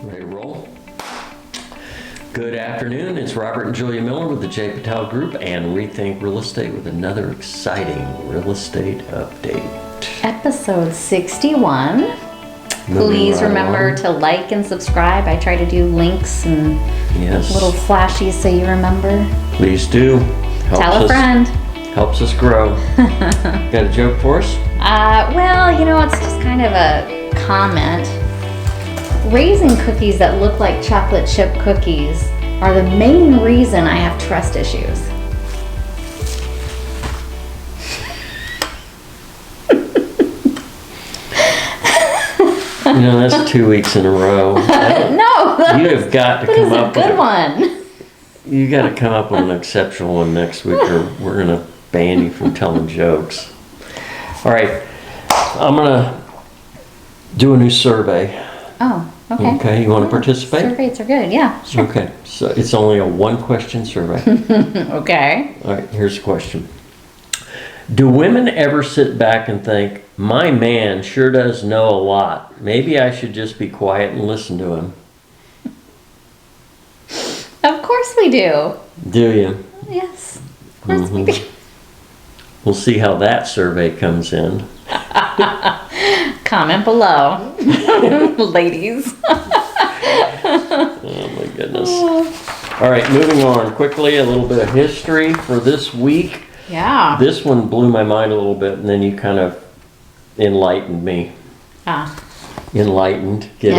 Ready to roll? Good afternoon. It's Robert and Julia Miller with the J. Patel Group and Rethink Real Estate with another exciting real estate update. Episode 61. Moving Please right remember along. to like and subscribe. I try to do links and Yes. little flashies so you remember. Please do. Tell a friend. Helps us grow. Got a joke for us? Well, it's just kind of a comment. Raising cookies that look like chocolate chip cookies are the main reason I have trust issues. That's 2 weeks in a row. No, that You have got to is come a up with good one. You got to come up with an exceptional one next week, or we're gonna ban you from telling jokes. All right, I'm gonna do a new survey. Oh, okay. Okay, you want to participate? Surveys are good, yeah, sure. Okay, so it's only a one-question survey. Okay. All right, here's the question. Do women ever sit back and think, my man sure does know a lot. Maybe I should just be quiet and listen to him? Of course we do. Do you? Yes, of course we do. We'll see how that survey comes in. Comment below, ladies. Oh my goodness. All right, moving on quickly, a little bit of history for this week. Yeah. This one blew my mind a little bit, and then you kind of enlightened me. Enlightened, get it?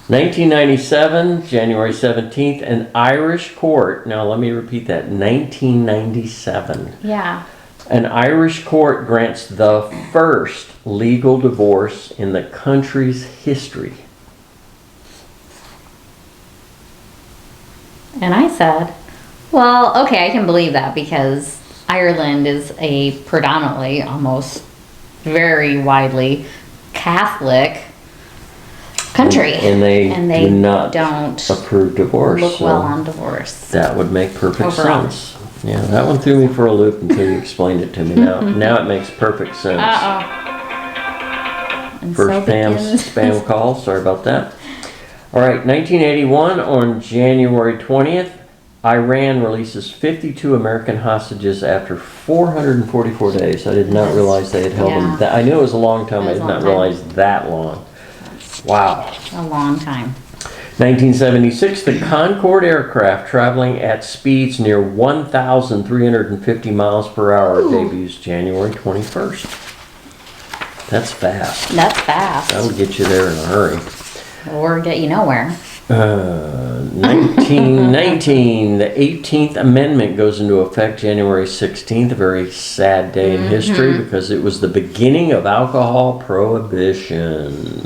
1997, January 17th, an Irish court, now let me repeat that, 1997. Yeah. An Irish court grants the first legal divorce in the country's history. And I said, well, okay, I can believe that because Ireland is a predominantly, almost very widely Catholic country. And they do not don't approve divorce. look so well on divorce. That would make perfect Overall. sense. Yeah, that one threw me for a loop until you explained it to me. Now it makes perfect sense. And First so begins- spam call, sorry about that. All right, 1981 on January 20th, Iran releases 52 American hostages after 444 days. I did not realize they had held them. Yeah. I knew it was a long time. It I was did a not long time. realize that long. Wow. A long time. 1976, the Concorde aircraft traveling at speeds near 1,350 miles per hour debuts January 21st. That's fast. That's fast. That'll get you there in a hurry. Or get you nowhere. 1919, the 18th Amendment goes into effect January 16th, a very sad day in history because it was the beginning of alcohol prohibition.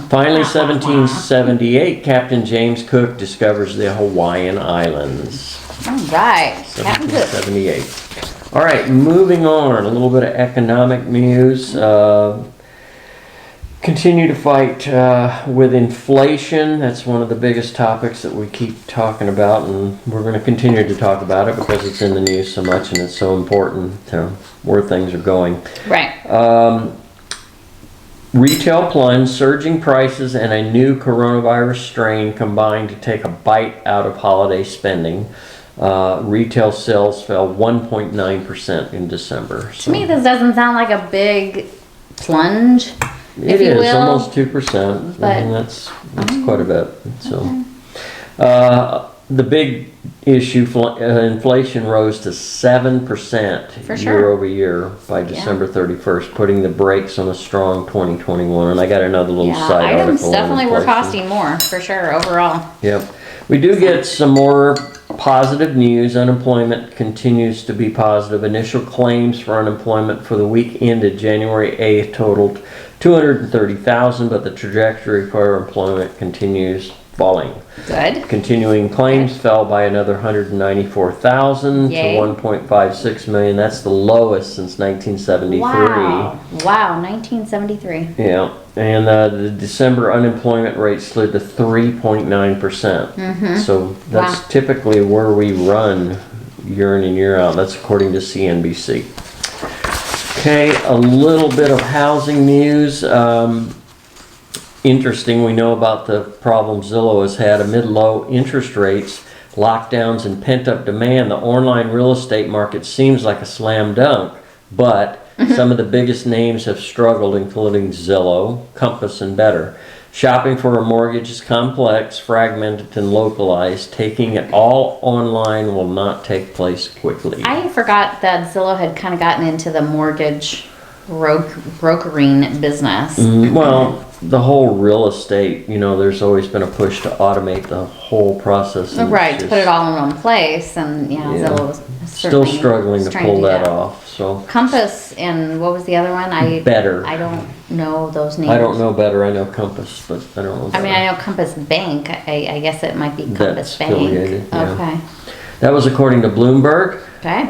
Finally, 1778, Captain James Cook discovers the Hawaiian Islands. All right. Captain Cook. 1778. All right, moving on. A little bit of economic news. Continue to fight with inflation. That's one of the biggest topics that we keep talking about, and we're going to continue to talk about it because it's in the news so much and it's so important to where things are going. Right. Retail plunge, surging prices, and a new coronavirus strain combined to take a bite out of holiday spending. Retail sales fell 1.9% in December. To me, this doesn't sound like a big plunge. It if you is will. almost 2%. But- And that's quite a bit. So, the big issue, inflation rose to 7% For sure. year over year by December 31st, putting the brakes on a strong 2021. And I got another little side items article on definitely were inflation. costing more, for sure, overall. Yep. We do get some more positive news. Unemployment continues to be positive. Initial claims for unemployment for the week ended January 8th totaled 230,000, but the trajectory for employment continues falling. Good. Continuing claims fell by another 194,000 to Yay. 1.56 million. That's the lowest since 1973. Wow, 1973. Yeah, and the December unemployment rate slid to 3.9%. So that's typically where we run year in and year out. That's according to CNBC. Okay, a little bit of housing news. interesting. We know about the problem Zillow has had amid low interest rates, lockdowns, and pent-up demand. The online real estate market seems like a slam dunk, but some of the biggest names have struggled, including Zillow, Compass, and Better. Shopping for a mortgage is complex, fragmented, and localized. Taking it all online will not take place quickly. I forgot that Zillow had kind of gotten into the mortgage brokering business. Well, the whole real estate, there's always been a push to automate the whole process. And Right, to put it all in one place, and Zillow was still struggling to trying pull do that off. So Compass and what was the other one? Better. I don't know those names. I don't know Better. I know Compass, but I don't know Better. I mean, I know Compass Bank. I guess it might be Compass That's Bank. affiliated, yeah. Okay. That was according to Bloomberg. Okay.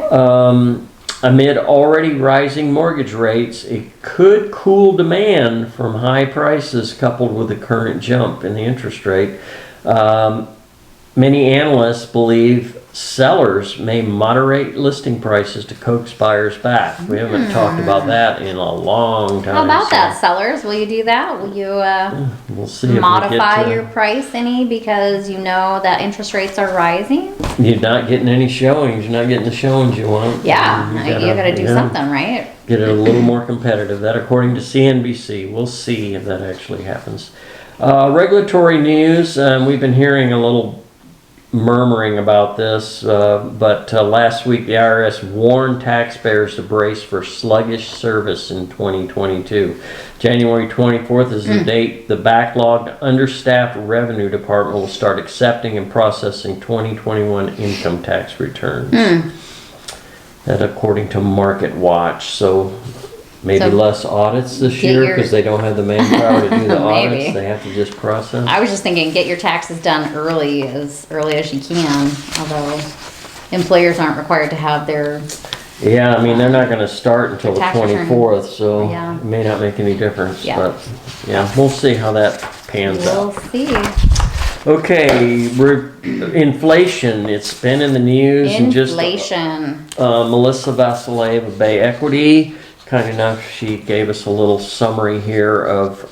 Amid already rising mortgage rates, it could cool demand from high prices coupled with the current jump in the interest rate. Many analysts believe sellers may moderate listing prices to coax buyers back. We haven't talked about that in a long time. How about that, sellers? Will you do that? Will you We'll see if modify we get your price any because you know that interest rates are rising? You're not getting any showings. You're not getting the showings you want. Yeah, you gotta do something, right? Get it a little more competitive. That according to CNBC. We'll see if that actually happens. Regulatory news. We've been hearing a little murmuring about this, but last week the IRS warned taxpayers to brace for sluggish service in 2022. January 24th is the date the backlogged, understaffed revenue department will start accepting and processing 2021 income tax returns. That according to Market Watch. So maybe less audits this year because they don't have the manpower to do the audits. They have to just process. I was just thinking, get your taxes done early as you can. Although employers aren't required to have their. Yeah, I mean they're not going to start until the 24th, so Yeah. it may not make any difference. Yeah. But yeah, we'll see how that pans We'll out. see. Okay, inflation. It's been in the news. Inflation. And just Melissa Vasileva of Bay Equity. Kind enough, she gave us a little summary here of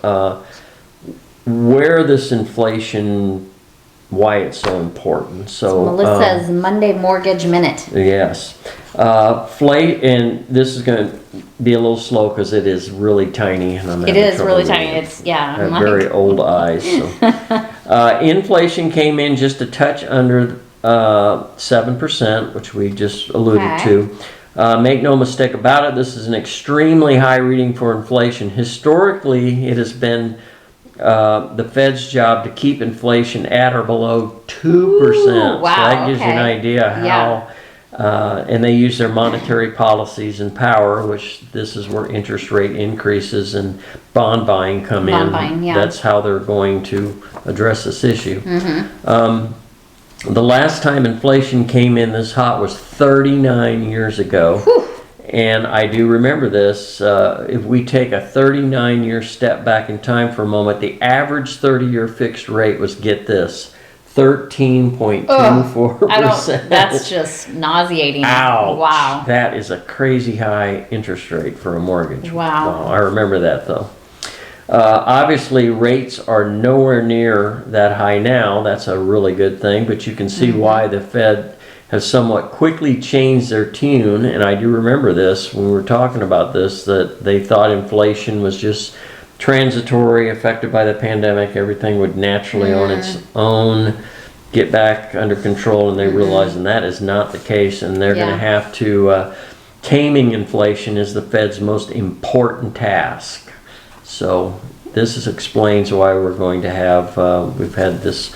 where this inflation, why it's so important. So Melissa's Monday Mortgage Minute. Yes, and this is going to be a little slow because it is really tiny, and I'm It having is trouble really reading tiny. it. It's I have like- very old eyes. So. Inflation came in just a touch under 7%, which we just alluded to. Make no mistake about it, this is an extremely high reading for inflation. Historically, it has been the Fed's job to keep inflation at or below 2%. Ooh, wow, so that gives you an idea how, and they use their monetary policies and power, which this is where interest rate increases and bond buying come in. That's how they're going to address this issue. The last time inflation came in this hot was 39 years ago. Whew. And I do remember this. If we take a 39-year step back in time for a moment, the average 30-year fixed rate was, get this, 13.24%. That's just nauseating. Ouch. Wow. That is a crazy high interest rate for a mortgage. Wow. I remember that though. Obviously, rates are nowhere near that high now. That's a really good thing, but you can see why the Fed has somewhat quickly changed their tune. And I do remember this when we were talking about this, that they thought inflation was just transitory, affected by the pandemic. Everything would naturally on its own get back under control, and they realized that is not the case, and they're going to have to, taming inflation is the Fed's most important task. So this explains why we're going to have, we've had this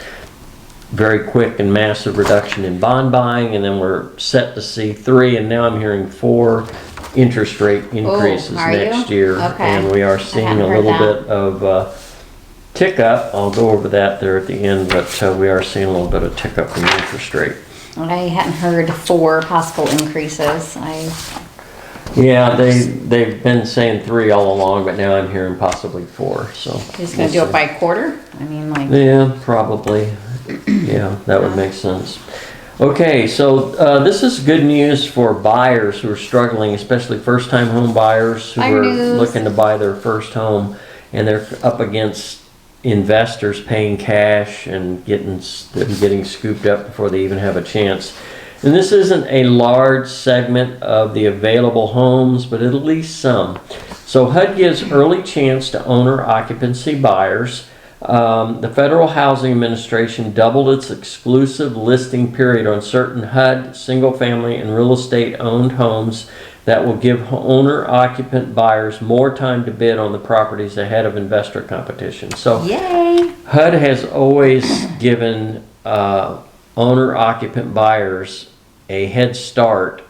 very quick and massive reduction in bond buying, and then we're set to see 3, and now I'm hearing 4 interest rate increases next year. And we are seeing a little bit of tick up. I'll go over that there at the end, but we are seeing a little bit of tick up in the interest rate. I hadn't heard 4 possible increases. Yeah, they've been saying 3 all along, but now I'm hearing possibly 4. So Just gonna do it by quarter? I mean, like. Yeah, probably. Yeah, that would make sense. Okay, so this is good news for buyers who are struggling, especially first-time home buyers who are looking to buy their first home, and they're up against investors paying cash and getting scooped up before they even have a chance. And this isn't a large segment of the available homes, but at least some. So HUD gives early chance to owner occupancy buyers. The Federal Housing Administration doubled its exclusive listing period on certain HUD single-family and real estate owned homes that will give owner-occupant buyers more time to bid on the properties ahead of investor competition. So Yay! HUD has always given owner-occupant buyers a head start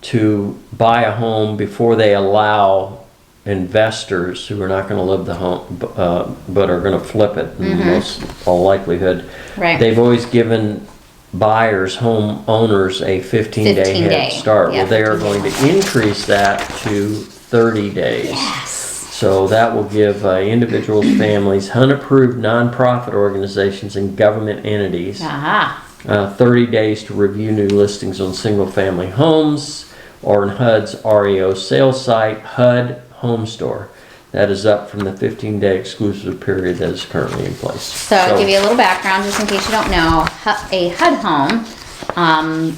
to buy a home before they allow investors who are not going to live the home but are going to flip it in most all likelihood. Right. They've always given buyers, home owners, a 15-day head start. Yeah, well, they are 15 going to increase that to 30 days. Yes. So that will give individuals, families, HUD-approved nonprofit organizations, and government entities 30 days to review new listings on single-family homes or in HUD's REO sales site, HUD Home Store. That is up from the 15-day exclusive period that is currently in place. So I'll give you a little background just in case you don't know. A HUD home,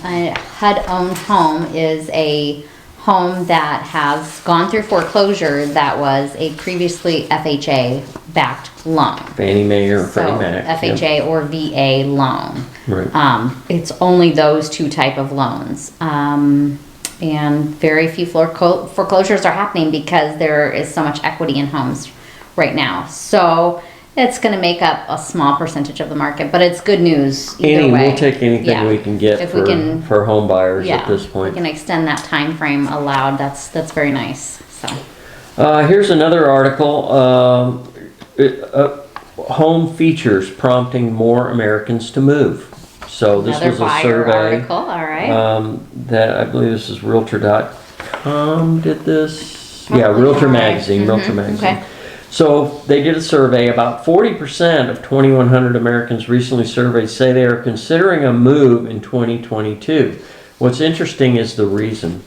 a HUD-owned home is a home that has gone through foreclosure that was a previously FHA-backed loan. Fannie Mae or Freddie Mac. FHA or VA loan. Right. It's only those two type of loans. And very few foreclosures are happening because there is so much equity in homes right now. So it's going to make up a small percentage of the market, but it's good news either way. We'll take anything we can get if for home buyers at this point. We can extend that time frame allowed. That's very nice. So here's another article. Home features prompting more Americans to move. So this was a survey article. All right. That I believe this is Realtor.com did this. Probably Realtor right. Magazine. Realtor Magazine. Okay. So they did a survey. About 40% of 2,100 Americans recently surveyed say they are considering a move in 2022. What's interesting is the reason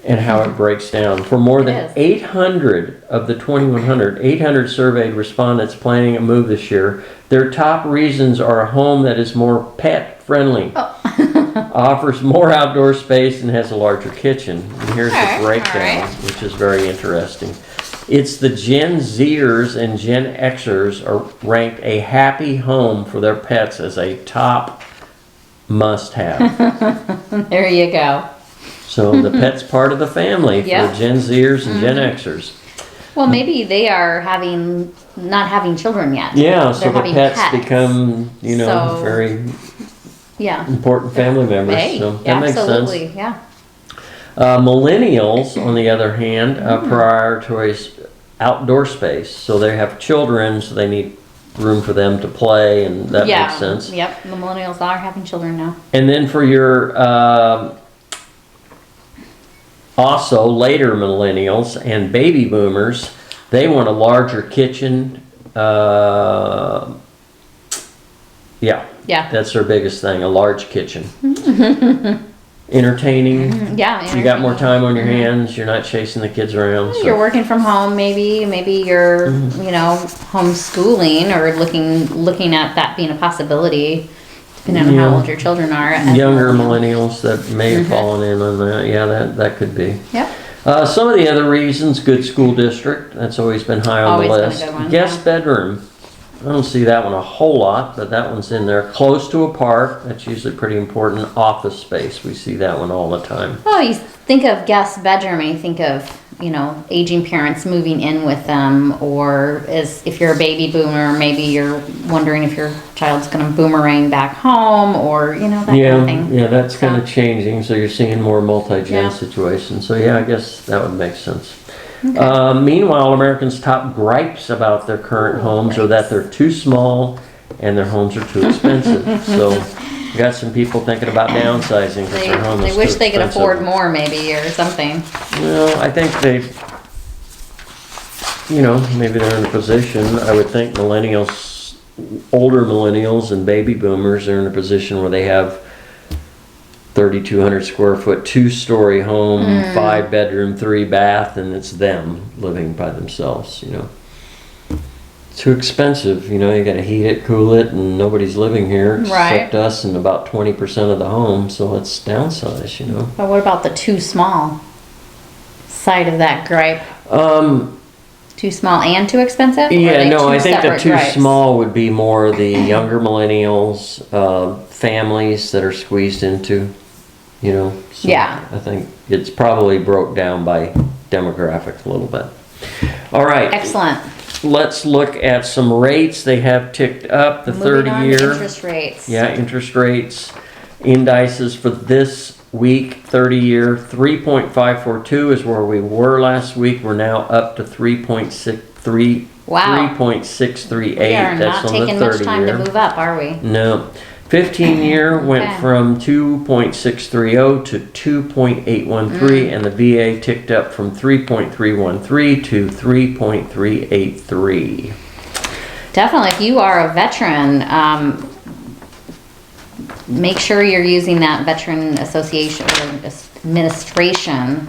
and how it breaks down. For more than 800 of the 2,100, 800 surveyed respondents planning a move this year, their top reasons are a home that is more pet friendly, offers more outdoor space, and has a larger kitchen. And here's the breakdown, which is very interesting. It's the Gen Zers and Gen Xers are ranked a happy home for their pets as a top must-have. There you go. So the pet's part of the family for the Gen Zers and Gen Xers. Well, maybe they are not having children yet. Yeah, so the pets become, very important family members. Hey, so that makes sense. absolutely, yeah. Millennials, on the other hand, prioritize outdoor space. So they have children, so they need room for them to play, and that makes sense. Yep, the millennials are having children now. And then for your also later millennials and baby boomers, they want a larger kitchen. That's their biggest thing, a large kitchen. Entertaining. Yeah, you got more time on your hands. You're not chasing the kids around. So. You're working from home, maybe you're homeschooling or looking at that being a possibility, depending on how old your children are. Younger millennials that may have fallen in on that. Yeah, that could be. Yep. Some of the other reasons: good school district. That's always been high on the list. Been a good one, Guest bedroom. I don't see that one a whole lot, but that one's in there. Close to a park. That's usually pretty important. Office space. We see that one all the time. Oh, you think of guest bedroom and you think of, aging parents moving in with them, or if you're a baby boomer, maybe you're wondering if your child's going to boomerang back home, or, that kind of thing. Yeah, that's kind of changing. So you're seeing more multi-gen situations. So I guess that would make sense. Okay. Meanwhile, Americans' top gripes about their current homes are that they're too small and their homes are too expensive. So you got some people thinking about downsizing because their home is too expensive. They wish they could afford more, maybe, or something. Well, I think maybe they're in a position. I would think millennials, older millennials and baby boomers are in a position where they have 3,200 square foot, 2-story home, 5-bedroom, 3-bath, and it's them living by themselves, too expensive. You know, you gotta heat it, cool it, and nobody's living here Right. except us and about 20% of the home, so let's downsize, you know. But what about the too small side of that gripe? Too small and too expensive? Or are Yeah, they no, two I think the separate too gripes? small would be more the younger millennials, families that are squeezed into, you know. So Yeah. I think it's probably broke down by demographics a little bit. All right. Excellent. Let's look at some rates. They have ticked up. The Moving on to 30-year. interest rates. Yeah, interest rates, indices for this week, 30-year, 3.542 is where we were last week. We're now up to 3.63. Wow. 3.638. We are That's not on the taking much time to 30-year. move up, are we? No. 15-year went Okay. from 2.630 to 2.813, and the VA ticked up from 3.313 to 3.383. Definitely, if you are a veteran, make sure you're using that Veteran Association or Administration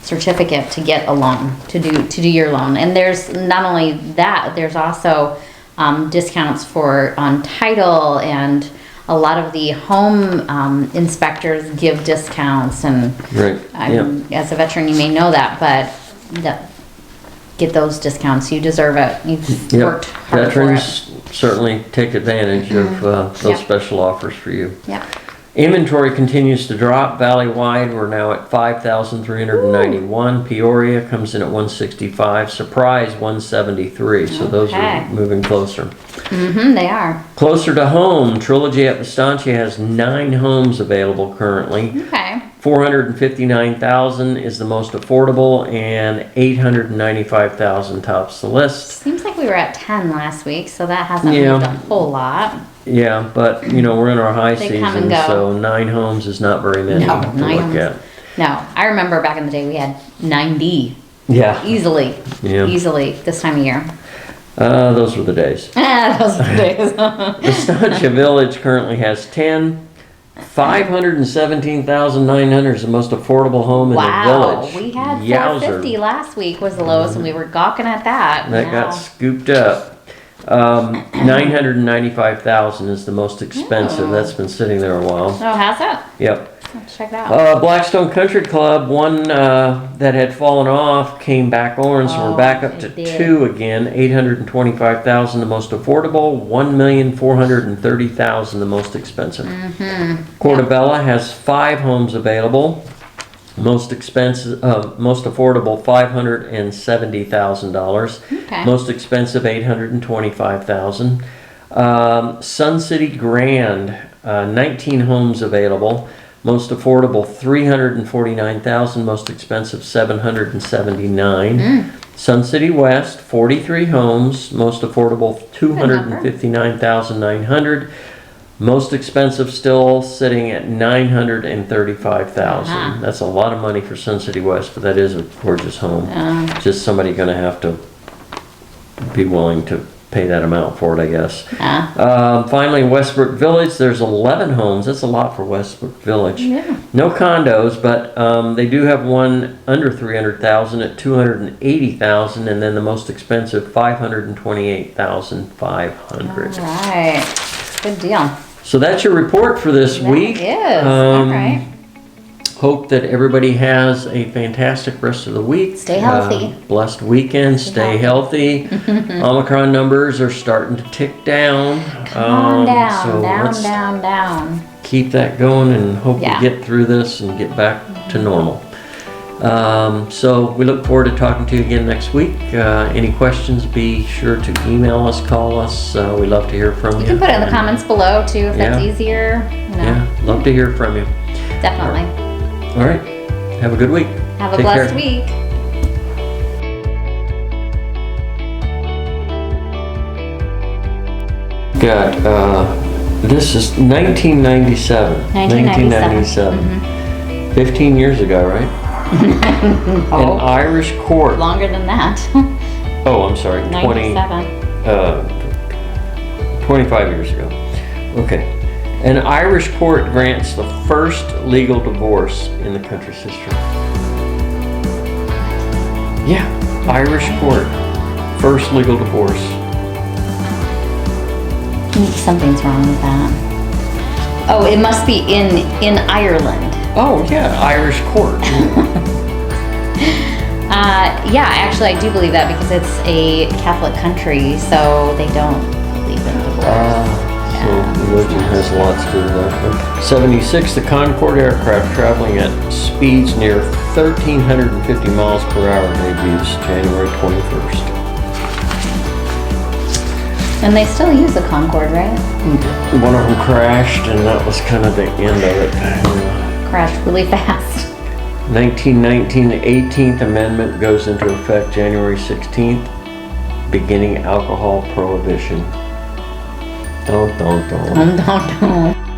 certificate to get a loan, to do your loan. And there's not only that, there's also discounts on title, and a lot of the home inspectors give discounts. And Right. Yeah. as a veteran, you may know that, but get those discounts. You deserve it. You've Yep. worked hard Veterans certainly take advantage of those Yep. special offers for you. for it. Yep. Inventory continues to drop. Valley-wide, we're now at 5,391. Peoria comes in at 165. Surprise, 173. So those Okay. are moving closer. Mm-hmm, they are. Closer to home, Trilogy at Estancia has 9 homes available currently. Okay. 459,000 is the most affordable, and 895,000 tops the list. Seems like we were at 10 last week, so that hasn't Yeah. moved a whole lot. Yeah, but you know, we're in our high They come season, and go. so 9 homes is not very many No, to 9 look homes. at. No, I remember back in the day we had 90 Yeah, easily, Yeah. easily this time of year. those were the days. Those were the days. Estancia Village currently has 10. 517,900 is the most affordable home in the Wow, village. we had Yowzer. 450 last week was the lowest, and we were gawking at that. That Now- got scooped up. 995,000 is the most expensive. Oh. That's been sitting there a while. Oh, has it? Yep. Let's check it out. Blackstone Country Club, one that had fallen off, came back on, so we're back up to it did. 2 again. 825,000 the most affordable, 1,430,000 the most expensive. Portobello has 5 homes available. Most expensive, most affordable, $570,000. Okay. Most expensive, $825,000. Sun City Grand, 19 homes available. Most affordable, $349,000. Most expensive, $779. Sun City West, 43 homes. Most affordable, $259,900. Most expensive still sitting at $935,000. Uh-huh. That's a lot of money for Sun City West, but that is a gorgeous home. Just somebody gonna have to be willing to pay that amount for it, I guess. Finally, Westbrook Village, there's 11 homes. That's a lot for Westbrook Village. Yeah. No condos, but they do have one under 300,000 at 280,000, and then the most expensive, 528,500. All right. Good deal. So that's your report for this That week. is. All right. Hope that everybody has a fantastic rest of the week. Stay healthy. Blessed weekend. Stay healthy. Omicron numbers are starting to tick down. Come on down, so let's down. keep that going and hope Yeah. we get through this and get back to normal. So we look forward to talking to you again next week. Any questions, be sure to email us, call us. We love to hear from you. You can put it in the comments below too if that's Yeah. easier. You know, Yeah, love to hear from you. definitely. All right. Have a good week. Have a Take blessed care. week. Got, this is 1997. 1997. 15 years ago, right? An Oh, Irish court. longer than that. Oh, I'm sorry. 97. 25 years ago. Okay. An Irish court grants the first legal divorce in the country's history. Yeah, Irish court. first legal divorce. Something's wrong with that. Oh, it must be in Ireland. Oh, yeah, Irish court. Yeah, actually, I do believe that because it's a Catholic country, so they don't believe in divorce. So religion has lots to do with that. 76, the Concorde aircraft traveling at speeds near 1,350 miles per hour debuts January 21st. And they still use the Concorde, right? One of them crashed, and that was kind of the end of it. Crashed really fast. 1919, the 18th Amendment goes into effect January 16th, beginning alcohol prohibition. Don't. Don't.